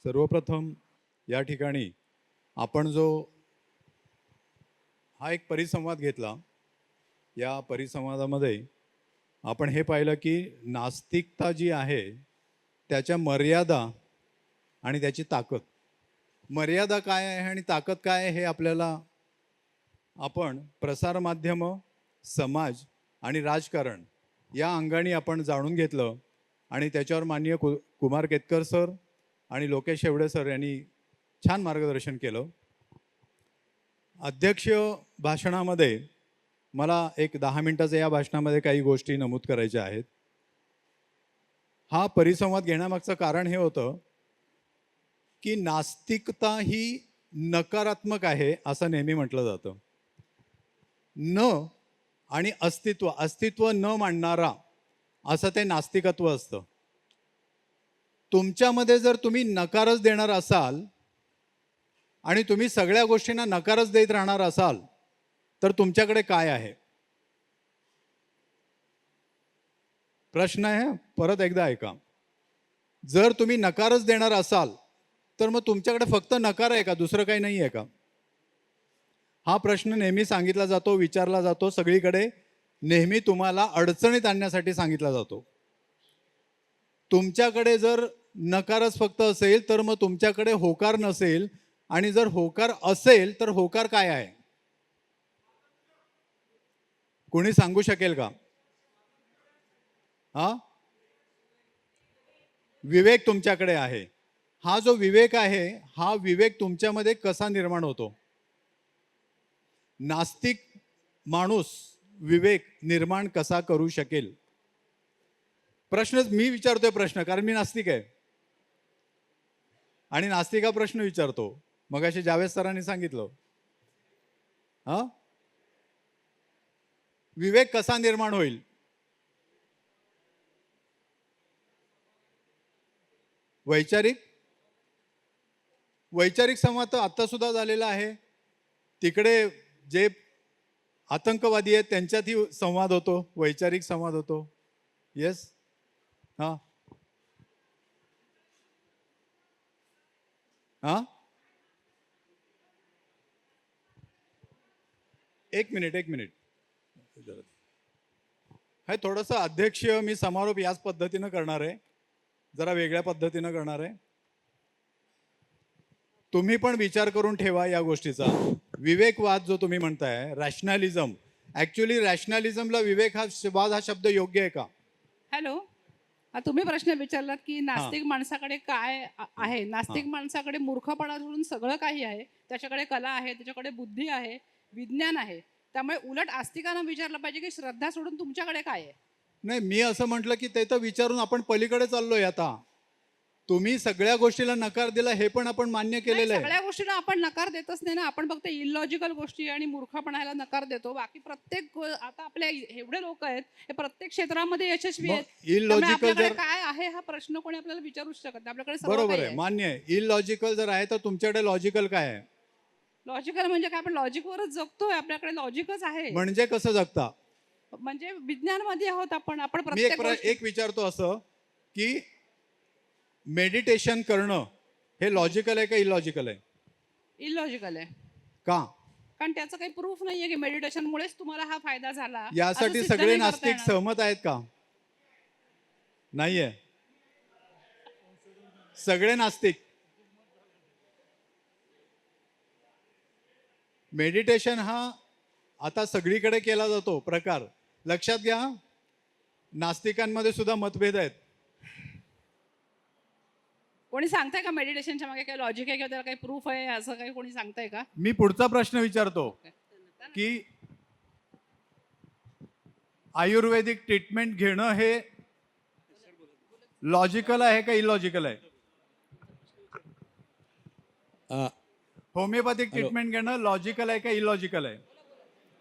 सर्वप्रथम या ठिकाणी आपण जो हा एक परिसंवाद घेतला, या परिसंवादामध्ये आपण हे पाहिलं की नास्तिकता जी आहे त्याच्या मर्यादा आणि त्याची ताकद, मर्यादा काय आहे आणि ताकद काय आहे हे आपल्याला आपण प्रसारमाध्यमं, समाज आणि राजकारण या अंगाने आपण जाणून घेतलं आणि त्याच्यावर माननीय कुमार केतकर सर आणि लोकेश शेवडे सर यांनी छान मार्गदर्शन केलं. अध्यक्षीय भाषणामध्ये मला एक 10 मिनिटाच्या या भाषणामध्ये काही गोष्टी नमूद करायच्या आहेत. हा परिसंवाद घेण्यामागचं कारण हे होतं की नास्तिकता ही नकारात्मक आहे असं नेहमी म्हटलं जातं. न आणि अस्तित्व, अस्तित्व न मानणारा असं ते नास्तिकत्व असतं. तुमच्यामध्ये जर तुम्ही नकारच देणार असाल आणि तुम्ही सगळ्या गोष्टींना नकारच देत राहणार असाल तर तुमच्याकडे काय आहे? प्रश्न आहे, परत एकदा ऐका. जर तुम्ही नकारच देणार असाल तर मग तुमच्याकडे फक्त नकार आहे का, दुसरं काही नाही आहे का? हा प्रश्न नेहमी सांगितला जातो, विचारला जातो, सगळीकडे नेहमी तुम्हाला अडचणीत आणण्यासाठी सांगितला जातो. तुमच्याकडे जर नकारच फक्त असेल तर मग तुमच्याकडे होकार नसेल, आणि जर होकार असेल तर होकार काय आहे? कोणी सांगू शकेल का? हा, विवेक तुमच्याकडे आहे. हा जो विवेक आहे, हा विवेक तुमच्यामध्ये कसा निर्माण होतो? नास्तिक माणूस विवेक निर्माण कसा करू शकेल? प्रश्नच मी विचारतोय प्रश्न, कारण मी नास्तिक आहे आणि नास्तिक हा प्रश्न विचारतो. मगाशी जावेद सरांनी सांगितलं, हा, विवेक कसा निर्माण होईल? वैचारिक संवाद तर आता सुद्धा झालेला आहे. तिकडे जे आतंकवादी आहेत त्यांच्यातही संवाद होतो, वैचारिक संवाद होतो. येस, हा हा, एक मिनिट हे थोडंसं अध्यक्षीय मी समारोप याच पद्धतीनं करणार आहे, जरा वेगळ्या पद्धतीनं करणार आहे. तुम्ही पण विचार करून ठेवा या गोष्टीचा. विवेकवाद जो तुम्ही म्हणताय, रॅशनॅलिझम, ऍक्च्युली रॅशनॅलिझमला विवेक हा शब्द योग्य आहे का? हॅलो, तुम्ही प्रश्न विचारलात की नास्तिक माणसाकडे काय आहे. नास्तिक माणसाकडे मूर्खपणा सोडून सगळं काही आहे. त्याच्याकडे कला आहे, त्याच्याकडे बुद्धी आहे, विज्ञान आहे. त्यामुळे उलट आस्तिकांना विचारलं पाहिजे की श्रद्धा सोडून तुमच्याकडे काय आहे? नाही, मी असं म्हटलं की ते तर विचारून आपण पलीकडे चाललोय. आता तुम्ही सगळ्या गोष्टीला नकार दिला हे पण आपण मान्य केलेलं आहे. सगळ्या गोष्टींना आपण नकार देतच नाही ना. आपण फक्त इलॉजिकल गोष्टी आणि मूर्खपणाला नकार देतो. बाकी प्रत्येक आता आपल्या एवढे लोक आहेत, हे प्रत्येक क्षेत्रामध्ये यशस्वी आहेत. इलॉजिकल जर काय आहे हा प्रश्न कोणी आपल्याला विचारूच शकत नाही. आपल्याकडे बरोबर आहे, मान्य आहे. इलॉजिकल जर आहे तर तुमच्याकडे लॉजिकल काय आहे? लॉजिकल म्हणजे काय? आपण लॉजिकवरच जगतोय. आपल्याकडे लॉजिकच आहे. म्हणजे कसं जगता? म्हणजे विज्ञानमध्ये आहोत आपण. आपण मी एक विचारतो असं की मेडिटेशन करणं हे लॉजिकल आहे का इलॉजिकल आहे? इलॉजिकल आहे. का? कारण त्याचं काही प्रूफ नाहीये की मेडिटेशन मुळेच तुम्हाला हा फायदा झाला. यासाठी सगळे नास्तिक सहमत आहेत का? नाहीये. सगळे नास्तिक. मेडिटेशन हा आता सगळीकडे केला जातो प्रकार. लक्षात घ्या, नास्तिकांमध्ये सुद्धा मतभेद आहेत. कोणी सांगताय का मेडिटेशनच्या मागे काही लॉजिक आहे किंवा त्याला काही प्रूफ आहे असं काही कोणी सांगताय का? मी पुढचा प्रश्न विचारतो की आयुर्वेदिक ट्रीटमेंट घेणं हे लॉजिकल आहे का इलॉजिकल आहे? होमिओपॅथिक ट्रीटमेंट घेणं लॉजिकल आहे का इलॉजिकल आहे?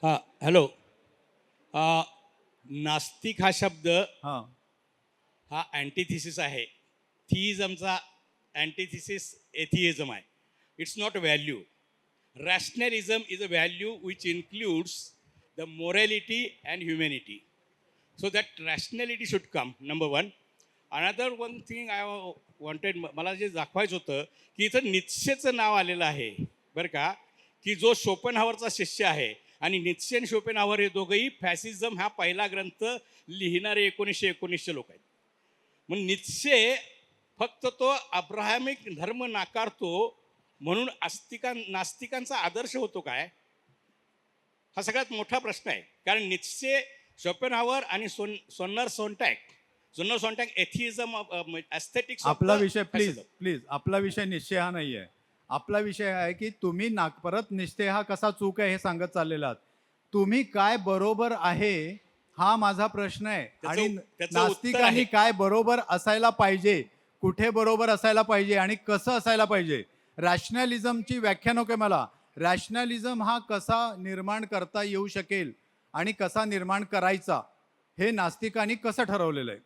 हा, हॅलो. नास्तिक हा शब्द हा अँटिथिसिस आहे. थिइझमचा अँटिथिसिस एथिइझम आहे. It's not value. Rationalism is a value which includes the morality and humanity. So that rationality should come, number one. Another one thing I wanted, मला जे दाखवायचं होतं की इथं नित्शेचं नाव आलेलं आहे बरं का, की जो शोपेनहावरचा शिष्य आहे. आणि नित्शे आणि शोपेनहावर हे दोघंही फॅसिझम हा पहिला ग्रंथ लिहिणारे 1919 लोक आहेत. मग नित्शे फक्त तो अब्राहमिक धर्म नाकारतो म्हणून नास्तिकांचा आदर्श होतो काय, हा सगळ्यात मोठा प्रश्न आहे. कारण नित्शे, शोपेनहावर आणि सोन्नर सोंटॅक एथिइझम एस्थेटिक्स. आपला विषय प्लीज आपला विषय निश्चय हा नाही आहे. आपला विषय आहे की तुम्ही परत निश्चय हा कसा चूक आहे हे सांगत चाललेला आहात. तुम्ही काय बरोबर आहे हा माझा प्रश्न आहे. आणि त्याचं उत्तर नास्तिकांनी आहे. काय बरोबर असायला पाहिजे, कुठे बरोबर असायला पाहिजे आणि कसं असायला पाहिजे. रॅशनॅलिझमची व्याख्या नको मला. रॅशनॅलिझम हा कसा निर्माण करता येऊ शकेल आणि कसा निर्माण करायचा हे नास्तिकांनी कसं ठरवलेलं आहे.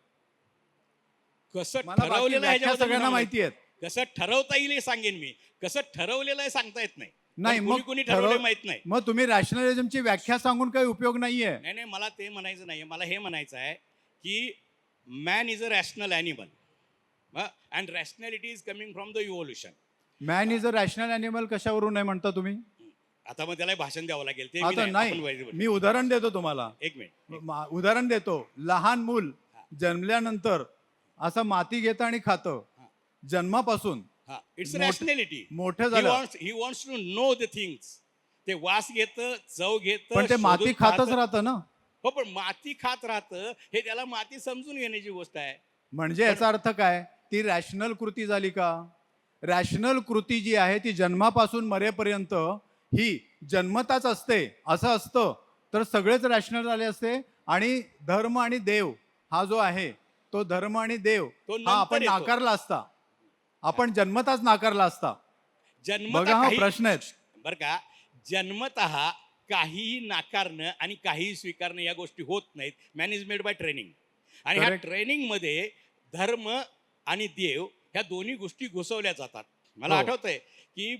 कसं मला बाकी ठरवलेलं आहे व्याख्या सगळ्यांना माहिती आहेत. कसं ठरवता येईल हे सांगेन मी. कसं ठरवलेलं आहे सांगता येत नाही. नाही, कारण मग कोणी ठरवलं माहित नाही. मग तुम्ही रॅशनलिझमची व्याख्या सांगून काही उपयोग नाहीये. नाही मला ते म्हणायचं नाही. मला हे म्हणायचं आहे की man is a rational animal and rationality is coming from the evolution. Man is a rational animal कशावरून नाही म्हणता तुम्ही. आता मग त्याला भाषण द्यावं लागेल ते. आता नाही, मी उदाहरण देतो तुम्हाला. एक मिनिट. उदाहरण देतो. लहान मूल जन्मल्यानंतर असं माती घेतं आणि खातं जन्मापासून. Its rationality. मोठं झालं he wants to know the things. ते वास घेतं, चव घेतं, पण ते माती खातच राहतं ना. हो, पण माती खात राहतं हे त्याला माती समजून घेण्याची गोष्ट आहे. म्हणजे याचा अर्थ काय, ती रॅशनल कृती झाली का. रॅशनल कृती जी आहे ती जन्मापासून मरेपर्यंत ही जन्मताच असते. असं असतं तर सगळेच रॅशनल झाले असते. आणि धर्म आणि देव हा जो आहे तो धर्म आणि देव तो हा आपण नंतर येतो. नाकारला असता. आपण जन्मताच नाकारला असता. बघा हा प्रश्न आहे. बरं का, जन्मतः काहीही नाकारणं आणि काहीही स्वीकारणं या गोष्टी होत नाहीत. Man is made by training. आणि ह्या Correct. ट्रेनिंगमध्ये धर्म आणि देव ह्या दोन्ही गोष्टी घुसवल्या जातात. मला हो. आठवतंय की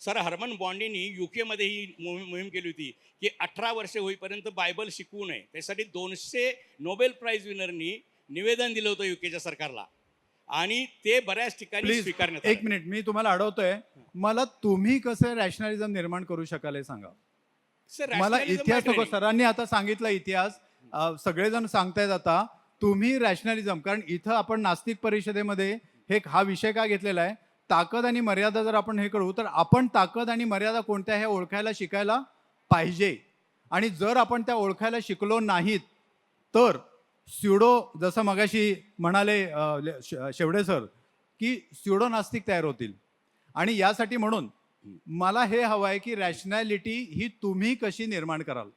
सर हर्मन बॉन्डीनी UK मध्ये ही मोहीम केली होती की 18 वर्ष होईपर्यंत बायबल शिकवू नये. त्यासाठी 200 नोबेल प्राइज विनरनी निवेदन दिलं होतं UKच्या सरकारला. आणि ते बऱ्याच ठिकाणी प्लीज स्वीकारण्यात एक आलं. मिनिट, मी तुम्हाला अडवतोय. मला तुम्ही कसं रॅशनलिझम निर्माण करू शकाल हे सांगा. सर, मला rationalism इतिहास by नको. training. सरांनी आता सांगितलं इतिहास. सगळेजण सांगतायत आता तुम्ही रॅशनलिझम. कारण इथं आपण नास्तिक परिषदेमध्ये हा विषय का घेतलेला आहे, ताकद आणि मर्यादा जर आपण हे करू तर आपण ताकद आणि मर्यादा कोणत्या हे ओळखायला शिकायला पाहिजे. आणि जर आपण त्या ओळखायला शिकलो नाहीत तर स्युडो, जसं मगाशी म्हणाले शेवडे सर, की स्युडो नास्तिक तयार होतील. आणि यासाठी म्हणून मला हे हवं आहे की रॅशनॅलिटी ही तुम्ही कशी निर्माण कराल.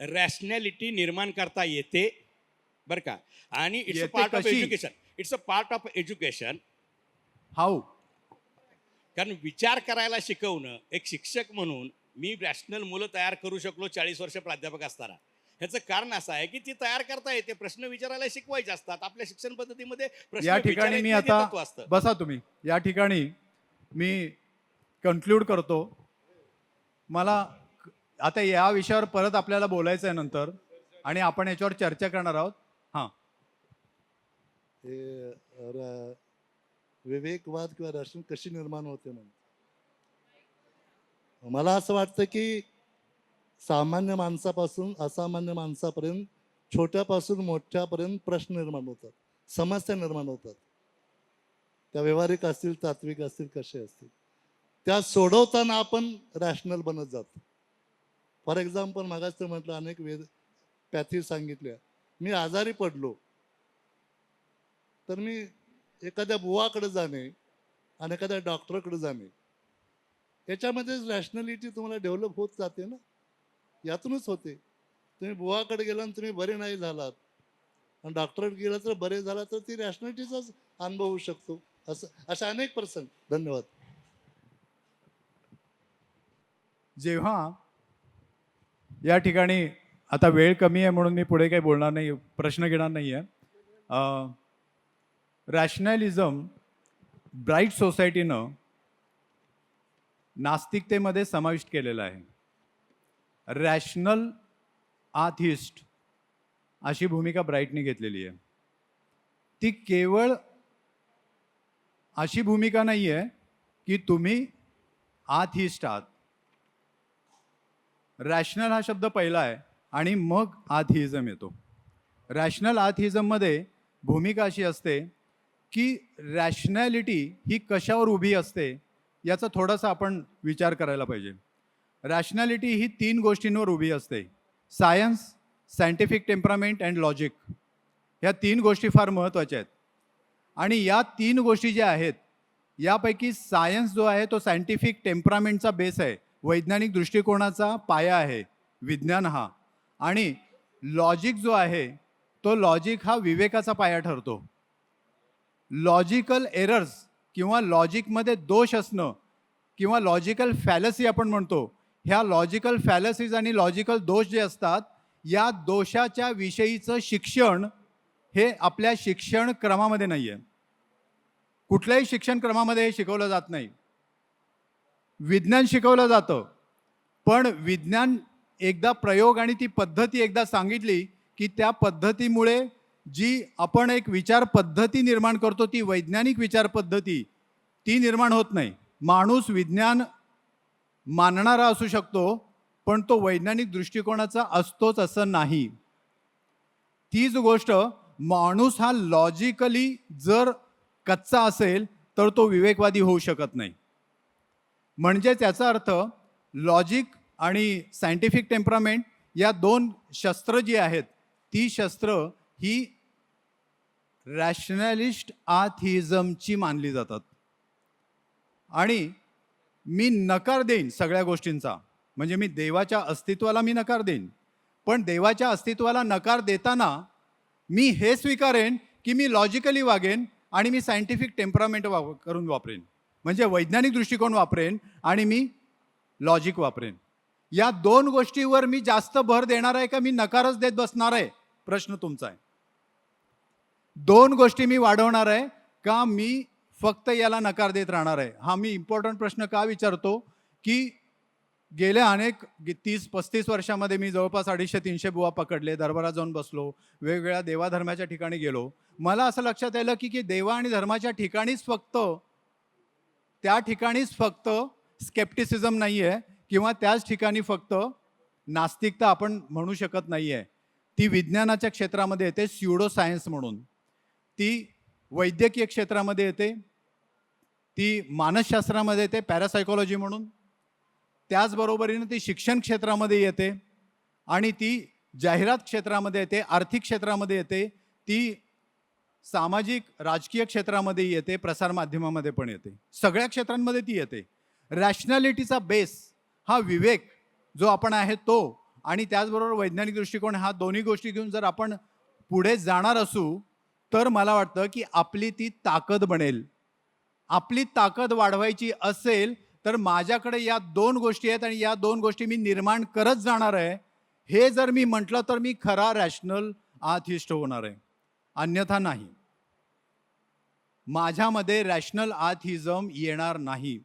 रॅशनॅलिटी निर्माण करता येते बरं का. आणि इट्स अ येते पार्ट ऑफ कशी? Education. It's a part of education. How. कारण विचार करायला शिकवणं, एक शिक्षक म्हणून मी रॅशनल मुलं तयार करू शकलो 40 वर्ष प्राध्यापक असताना. ह्याचं कारण असं आहे की ती तयार करता येते. प्रश्न विचारायला शिकवायचे असतात. आपल्या शिक्षण पद्धतीमध्ये प्रश्न या ठिकाणी मी विचारायचं आता तत्त्व असतं. बसा तुम्ही. या ठिकाणी मी कन्क्लूड करतो. मला आता या विषयावर परत आपल्याला बोलायचं आहे नंतर आणि आपण याच्यावर चर्चा करणार आहोत. हां, विवेकवाद किंवा रॅशन कशी निर्माण होते म्हणून मला असं वाटतं की सामान्य माणसापासून असामान्य माणसापर्यंत, छोट्यापासून मोठ्यापर्यंत प्रश्न निर्माण होतात, समस्या निर्माण होतात. त्या व्यवहारिक असतील, तात्विक असतील, कसे असतील, त्या सोडवताना आपण रॅशनल बनत जातो. फॉर एक्झाम्पल मागास ते म्हटलं अनेक पॅथी सांगितल्या. मी आजारी पडलो तर मी एखाद्या बुवाकडे जाणे आणि एखाद्या डॉक्टरकडे जाणे याच्यामध्येच रॅशनॅलिटी तुम्हाला डेव्हलप होत जाते ना. यातूनच होते. तुम्ही बुवाकडे गेला आणि तुम्ही बरे नाही झालात आणि डॉक्टरकडे गेला तर बरे झाला तर ती रॅशनॅलिटीचाच अनुभव होऊ शकतो. अशा अनेक प्रसंग. धन्यवाद. जेव्हा या ठिकाणी आता वेळ कमी आहे म्हणून मी पुढे काही बोलणार नाही, प्रश्न घेणार नाही आहे. रॅशनॅलिझम ब्राईट सोसायटीनं नास्तिकतेमध्ये समाविष्ट केलेलं आहे. रॅशनल आथिस्ट अशी भूमिका ब्राईटने घेतलेली आहे. ती केवळ अशी भूमिका नाही आहे की तुम्ही आथिस्ट आहात. रॅशनल हा शब्द पहिला आहे आणि मग आथिइझम येतो. रॅशनल आथिइझममध्ये भूमिका अशी असते की रॅशनॅलिटी ही कशावर उभी असते याचा थोडासा आपण विचार करायला पाहिजे. रॅशनॅलिटी ही 3 गोष्टींवर उभी असते. Science, scientific temperament and logic. ह्या 3 गोष्टी फार महत्त्वाच्या आहेत. आणि या 3 गोष्टी ज्या आहेत यापैकी सायन्स जो आहे तो सायंटिफिक टेम्परामेंटचा बेस आहे, वैज्ञानिक दृष्टिकोनाचा पाया आहे विज्ञान हा. आणि लॉजिक जो आहे तो लॉजिक हा विवेकाचा पाया ठरतो. लॉजिकल एरर्स किंवा लॉजिकमध्ये दोष असणं किंवा लॉजिकल फॅलसी आपण म्हणतो, ह्या लॉजिकल फॅलसीज आणि लॉजिकल दोष जे असतात या दोषाच्या विषयीचं शिक्षण हे आपल्या शिक्षण क्रमामध्ये नाही आहे. कुठल्याही शिक्षण क्रमामध्ये हे शिकवलं जात नाही. विज्ञान शिकवलं जातं, पण विज्ञान एकदा प्रयोग आणि ती पद्धती एकदा सांगितली की त्या पद्धतीमुळे जी आपण एक विचार पद्धती निर्माण करतो ती वैज्ञानिक विचार पद्धती ती निर्माण होत नाही. माणूस विज्ञान मानणारा असू शकतो, पण तो वैज्ञानिक दृष्टिकोनाचा असतोच असं नाही. तीच गोष्ट माणूस हा लॉजिकली जर कच्चा असेल तर तो विवेकवादी होऊ शकत नाही. म्हणजे त्याचा अर्थ लॉजिक आणि सायंटिफिक टेम्परामेंट या 2 शस्त्र जी आहेत ती शस्त्र ही रॅशनॅलिस्ट आथिइझमची मानली जातात. आणि मी नकार देईन सगळ्या गोष्टींचा, म्हणजे मी देवाच्या अस्तित्वाला मी नकार देईन, पण देवाच्या अस्तित्वाला नकार देताना मी हे स्वीकारेन की मी लॉजिकली वागेन आणि मी सायंटिफिक टेम्परामेंट करून वापरेन, म्हणजे वैज्ञानिक दृष्टिकोन वापरेन आणि मी लॉजिक वापरेन. या 2 गोष्टीवर मी जास्त भर देणार आहे का मी नकारच देत बसणार आहे, प्रश्न तुमचा आहे. 2 गोष्टी मी वाढवणार आहे का मी फक्त याला नकार देत राहणार आहे. हा मी इम्पॉर्टंट प्रश्न का विचारतो की गेल्या अनेक 30-35 वर्षामध्ये मी जवळपास 250-300 बुवा पकडले, दरबारात जाऊन बसलो, वेगवेगळ्या देवाधर्माच्या ठिकाणी गेलो. मला असं लक्षात आलं की देवा आणि धर्माच्या ठिकाणीच फक्त त्या ठिकाणीच फक्त स्केप्टिसिझम नाही आहे किंवा त्याच ठिकाणी फक्त नास्तिकता आपण म्हणू शकत नाही आहे. ती विज्ञानाच्या क्षेत्रामध्ये येते स्युडो सायन्स म्हणून, ती वैद्यकीय क्षेत्रामध्ये येते, ती मानसशास्त्रामध्ये येते पॅरासायकॉलॉजी म्हणून, त्याचबरोबरीने ती शिक्षण क्षेत्रामध्ये येते आणि ती जाहिरात क्षेत्रामध्ये येते, आर्थिक क्षेत्रामध्ये येते, ती सामाजिक राजकीय क्षेत्रामध्ये येते, प्रसारमाध्यमामध्ये पण येते, सगळ्या क्षेत्रांमध्ये ती येते. रॅशनॅलिटीचा बेस हा विवेक जो आपण आहे तो आणि त्याचबरोबर वैज्ञानिक दृष्टिकोन हा दोन्ही गोष्टी घेऊन जर आपण पुढे जाणार असू तर मला वाटतं की आपली ती ताकद बनेल. आपली ताकद वाढवायची असेल तर माझ्याकडे या 2 गोष्टी आहेत आणि या 2 गोष्टी मी निर्माण करत जाणार आहे, हे जर मी म्हटलं तर मी खरा रॅशनल आथिइस्ट होणार आहे, अन्यथा नाही. माझ्यामध्ये रॅशनल आथिइझम येणार नाही.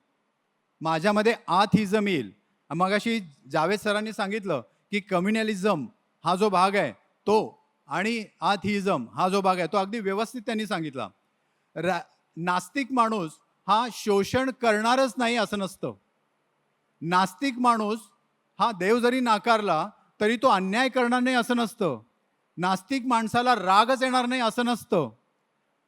माझ्यामध्ये आथिइझम येईल. मगाशी जावेद सरांनी सांगितलं की कम्युनलिझम हा जो भाग आहे तो आणि आथिइझम हा जो भाग आहे तो अगदी व्यवस्थित त्यांनी सांगितला. नास्तिक माणूस हा शोषण करणारच नाही असं नसतं. नास्तिक माणूस हा देव जरी नाकारला तरी तो अन्याय करणार नाही असं नसतं. नास्तिक माणसाला रागच येणार नाही असं नसतं.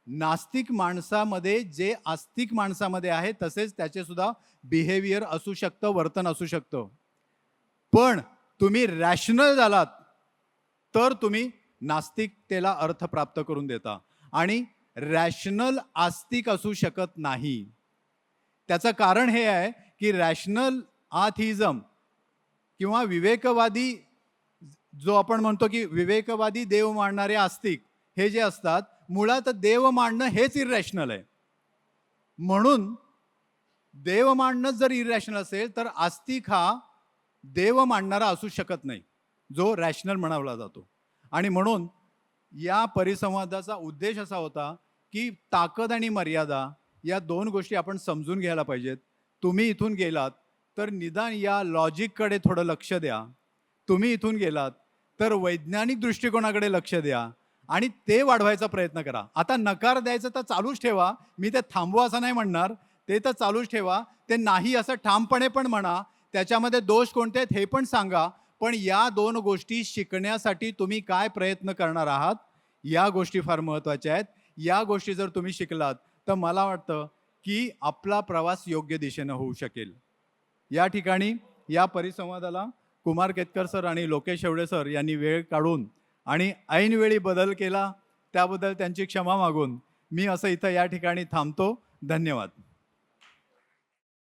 नास्तिक माणसामध्ये जे आस्तिक माणसामध्ये आहे तसेच त्याचे सुद्धा बिहेवियर असू शकतं, वर्तन असू शकतं. पण तुम्ही रॅशनल झालात तर तुम्ही नास्तिकतेला अर्थ प्राप्त करून देता आणि रॅशनल आस्तिक असू शकत नाही. त्याचं कारण हे आहे की रॅशनल आथिइझम किंवा विवेकवादी जो आपण म्हणतो की विवेकवादी देव मानणारे आस्तिक हे जे असतात मुळात देव मानणं हेच इररॅशनल आहे. म्हणून देव मानणं जर इररॅशनल असेल तर आस्तिक हा देव मानणारा असू शकत नाही जो रॅशनल म्हणावला जातो. आणि म्हणून या परिसंवादाचा उद्देश असा होता की ताकद आणि मर्यादा या 2 गोष्टी आपण समजून घ्यायला पाहिजेत. तुम्ही इथून गेलात तर निदान या लॉजिककडे थोडं लक्ष द्या. तुम्ही इथून गेलात तर वैज्ञानिक दृष्टिकोनाकडे लक्ष द्या आणि ते वाढवायचा प्रयत्न करा. आता नकार द्यायचं तर चालूच ठेवा, मी ते थांबवा असं नाही म्हणणार, ते तर चालूच ठेवा. ते नाही असं ठामपणे पण म्हणा, त्याच्यामध्ये दोष कोणते आहेत हे पण सांगा. पण या 2 गोष्टी शिकण्यासाठी तुम्ही काय प्रयत्न करणार आहात, या गोष्टी फार महत्त्वाच्या आहेत. या गोष्टी जर तुम्ही शिकलात, तर मला वाटतं की आपला प्रवास योग्य दिशेनं होऊ शकेल. या ठिकाणी या परिसंवादाला कुमार केतकर सर आणि लोकेश शेवडे सर यांनी वेळ काढून आणि ऐनवेळी बदल केला, त्याबद्दल त्यांची क्षमा मागून मी असं इथं या ठिकाणी थांबतो. धन्यवाद.